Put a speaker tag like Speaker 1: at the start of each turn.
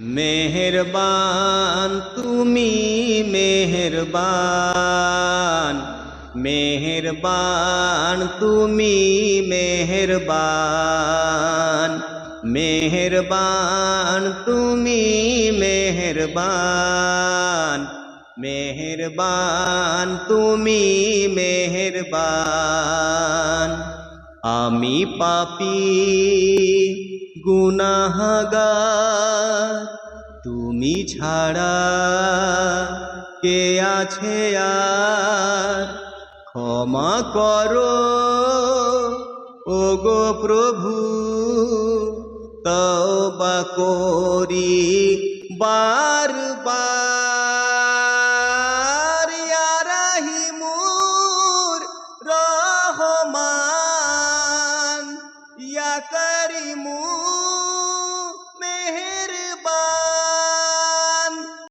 Speaker 1: মেহেরবান তুমি মেহেরবান, মেহেরবান তুমি মেহেরবান, মেহেরবান তুমি মেহেরবান, মেহেরবান তুমি মেহেরবান। আমি পাপী গুনাহগার, তুমি ছাড়া কে আছে আর? ক্ষমা করো ওগো প্রভু, তওবা করি বারবার।